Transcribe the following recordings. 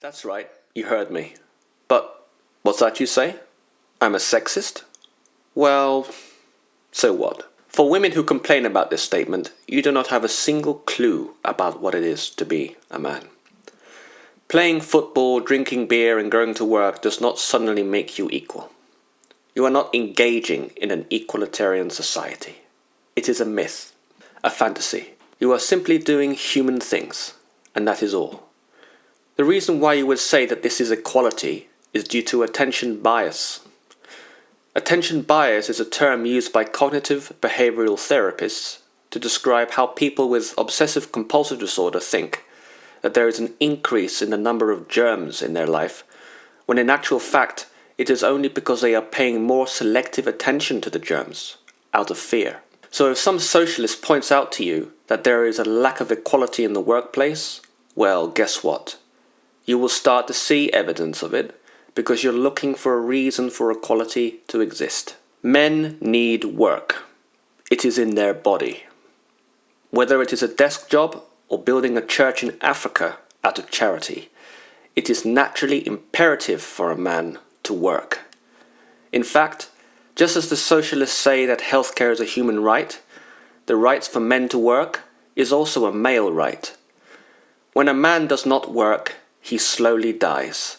That's right, you heard me. But what's that you say? I'm a sexist? Well, so what? For women who complain about this statement, you do not have a single clue about what it is to be a man. Playing football, drinking beer, and going to work does not suddenly make you equal. You are not engaging in an equalitarian society. It is a myth, a fantasy. You are simply doing human things, and that is all. The reason why you would say that this is equality is due to attention bias. Attention bias is a term used by cognitive behavioral therapists to describe how people with obsessive-compulsive disorder think that there is an increase in the number of germs in their life, when in actual fact it is only because they are paying more selective attention to the germs, out of fear. So if some socialist points out to you that there is a lack of equality in the workplace, well, guess what? You will start to see evidence of it because you're looking for a reason for equality to exist. Men need work. It is in their body. Whether it is a desk job or building a church in Africa out of charity, it is naturally imperative for a man to work. In fact, just as the socialists say that healthcare is a human right, the right for men to work is also a male right. When a man does not work, he slowly dies,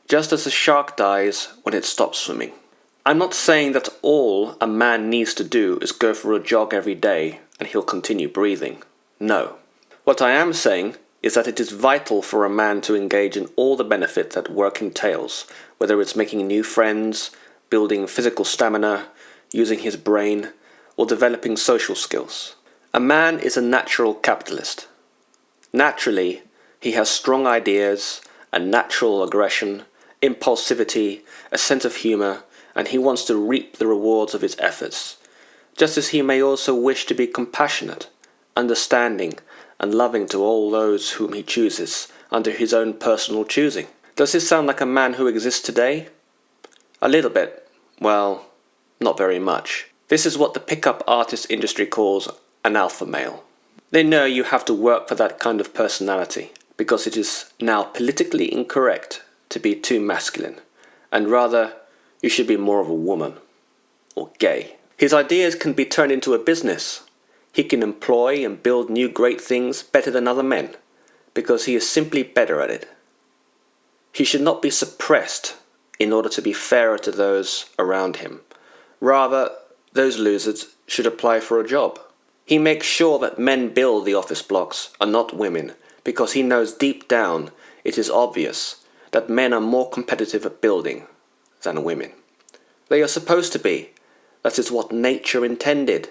just as a shark dies when it stops swimming. I'm not saying that all a man needs to do is go for a jog every day and he'll continue breathing. No. What I am saying is that it is vital for a man to engage in all the benefit that work entails, whether it's making new friends, building physical stamina, using his brain, or developing social skills. A man is a natural capitalist. Naturally, he has strong ideas, a natural aggression, impulsivity, a sense of humor, and he wants to reap the rewards of his efforts, just as he may also wish to be compassionate, understanding, and loving to all those whom he chooses under his own personal choosing. Does this sound like a man who exists today? A little bit. Well, not very much. This is what the pickup artist industry calls an alpha male. They know you have to work for that kind of personality, because it is now politically incorrect to be too masculine, and rather you should be more of a woman, or gay. His ideas can be turned into a business. He can employ and build new great things better than other men, because he is simply better at it. He should not be suppressed in order to be fairer to those around him. Rather, those losers should apply for a job. He makes sure that men build the office blocks and not women, because he knows deep down it is obvious that men are more competitive at building than women. They are supposed to be. That is what nature intended.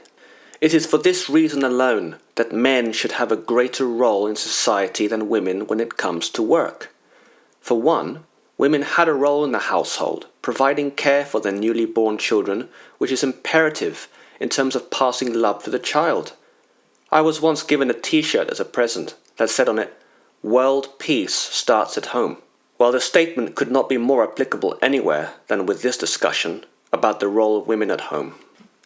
It is for this reason alone that men should have a greater role in society than women when it comes to work. For one, women had a role in the household, providing care for their newly born children, which is imperative in terms of passing love for the child. I was once given a t-shirt as a present that said on it, "World peace starts at home." Well, the statement could not be more applicable anywhere than with this discussion about the role of women at home.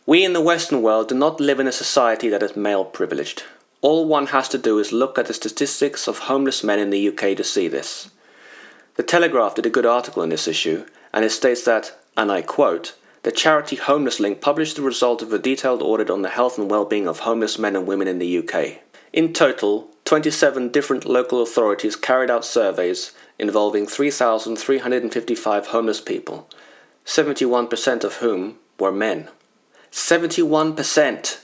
We in the Western world do not live in a society that is male-privileged. All one has to do is look at the statistics of homeless men in the UK to see this. The Telegraph did a good article on this issue, and it states that, and I quote, "The charity Homeless Link published the result of a detailed audit on the health and well-being of homeless men and women in the UK. In total, 27 different local authorities carried out surveys involving 3,355 homeless people, 71% of whom were men. 71%!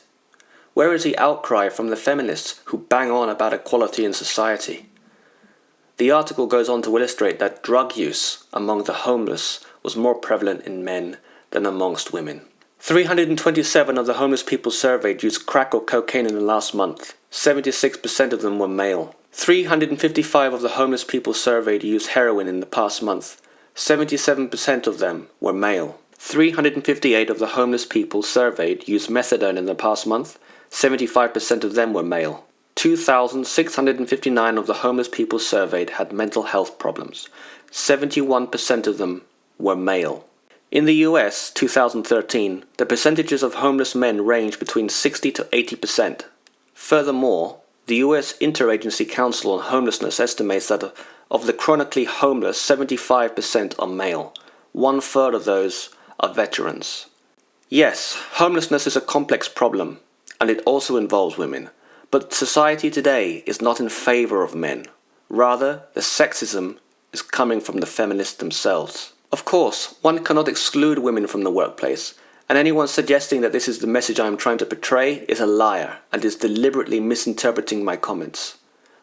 Where is the outcry from the feminists who bang on about equality in society? The article goes on to illustrate that drug use among the homeless was more prevalent in men than amongst women. 327 of the homeless people surveyed used crack or cocaine in the last month. 76% of them were male. 355 of the homeless people surveyed used heroin in the past month. 77% of them were male. 358 of the homeless people surveyed used methadone in the past month. 75% of them were male. 2,659 of the homeless people surveyed had mental health problems. 71% of them were male. In the US, 2013, the percentages of homeless men range between 60 to 80%. Furthermore, the US Interagency Council on Homelessness estimates that Of the chronically homeless, 75% are male. 1/3 of those are veterans. Yes, homelessness is a complex problem, and it also involves women. But society today is not in favor of men. Rather, the sexism is coming from the feminists themselves. Of course, one cannot exclude women from the workplace, and anyone suggesting that this is the message I am trying to portray is a liar and is deliberately misinterpreting my comments.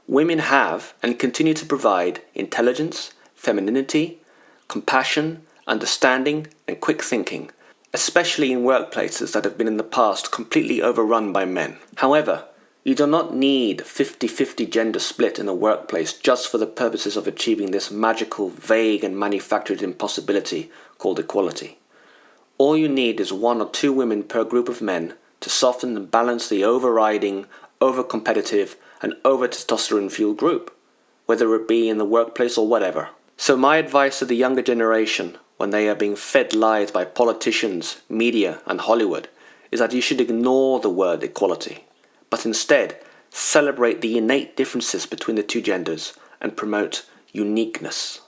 Women have and continue to provide intelligence, femininity, compassion, understanding, and quick thinking, especially in workplaces that have been in the past completely overrun by men. However, you do not need 50-50 gender split in a workplace just for the purposes of achieving this magical, vague, and manufactured impossibility called equality. All you need is 1 or 2 women per group of men to soften and balance the overriding, over-competitive, and over-testosterone-fueled group, whether it be in the workplace or whatever. So my advice to the younger generation, when they are being fed lies by politicians, media, and Hollywood, is that you should ignore the word equality, but instead celebrate the innate differences between the two genders and promote uniqueness.